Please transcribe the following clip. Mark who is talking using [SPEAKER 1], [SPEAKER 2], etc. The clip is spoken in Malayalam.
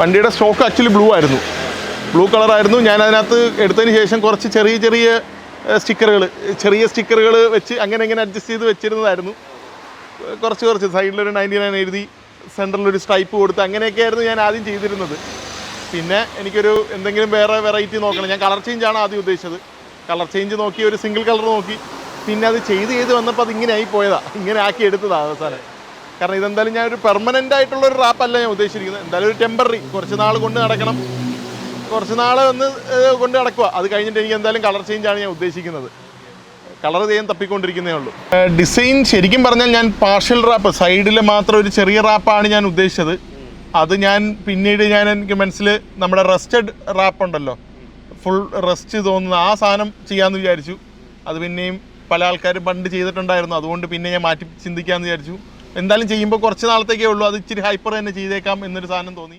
[SPEAKER 1] വണ്ടിയുടെ സ്റ്റോക്ക് ആക്ച്വലി ബ്ലൂ കളറായിരുന്നു. ഞാൻ അതിനകത്ത് എടുത്തതിന് ശേഷം കുറച്ച് ചെറിയ സ്റ്റിക്കറുകൾ വെച്ച് അങ്ങനെ അഡ്ജസ്റ്റ് ചെയ്ത് വെച്ചിരുന്നതായിരുന്നു. കുറച്ച് സൈഡിലൊരു 99 എഴുതി, സെൻറ്ററിലൊരു സ്ട്രൈപ്പ് കൊടുത്ത് അങ്ങനെയൊക്കെയായിരുന്നു ഞാൻ ആദ്യം ചെയ്തിരുന്നത്. പിന്നെ എനിക്കൊരു എന്തെങ്കിലും വേറെ വെറൈറ്റി നോക്കണം. ഞാൻ കളർ ചേഞ്ചാണ് ആദ്യം ഉദ്ദേശിച്ചത്. കളർ ചേഞ്ച് നോക്കി, ഒരു സിംഗിൾ കളർ നോക്കി, പിന്നെ അത് ചെയ്ത് വന്നപ്പോൾ അത് ഇങ്ങനെ ഇങ്ങനെ ആക്കി എടുത്തതാണ് അവസാനം. കാരണം ഇതെന്തായാലും ഞാനൊരു പെർമനൻ്റ് ആയിട്ടുള്ളൊരു റാപ്പല്ല ഞാൻ ഉദ്ദേശിച്ചിരിക്കുന്നത്. എന്തായാലും ഒരു ടെമ്പററി, കുറച്ച് നാൾ കൊണ്ട് നടക്കണം, കുറച്ച് നാൾ കൊണ്ട് നടക്കുക. അത് കഴിഞ്ഞിട്ട് എനിക്ക് എന്തായാലും കളർ ചേഞ്ചാണ് ഞാൻ ഉദ്ദേശിക്കുന്നത്. കളർ ചെയ്യാൻ തപ്പിക്കൊണ്ടിരിക്കുന്നേ ഉള്ളൂ. ഡിസൈൻ ശരിക്കും പറഞ്ഞാൽ ഞാൻ പാർഷ്യൽ റാപ്പ്, സൈഡിൽ മാത്രം ഒരു ചെറിയ റാപ്പാണ് ഞാൻ ഉദ്ദേശിച്ചത്. അത് ഞാൻ പിന്നീട് എനിക്ക് മനസ്സിൽ നമ്മുടെ റെസ്റ്റഡ് റാപ്പ് ഉണ്ടല്ലോ, ഫുൾ റെസ്റ്റ് തോന്നുന്ന ആ സാധനം ചെയ്യാമെന്ന് വിചാരിച്ചു. അത് പിന്നെയും പല ആൾക്കാരും പണ്ട് ചെയ്തിട്ടുണ്ടായിരുന്നു, അതുകൊണ്ട് പിന്നെ ഞാൻ മാറ്റി ചിന്തിക്കാമെന്ന് വിചാരിച്ചു. എന്തായാലും ചെയ്യുമ്പോൾ കുറച്ച് നാളത്തേക്കേ ഉള്ളൂ, അത് ഇച്ചിരി ഹൈപ്പർ തന്നെ ചെയ്തേക്കാം എന്നൊരു സാധനം തോന്നി.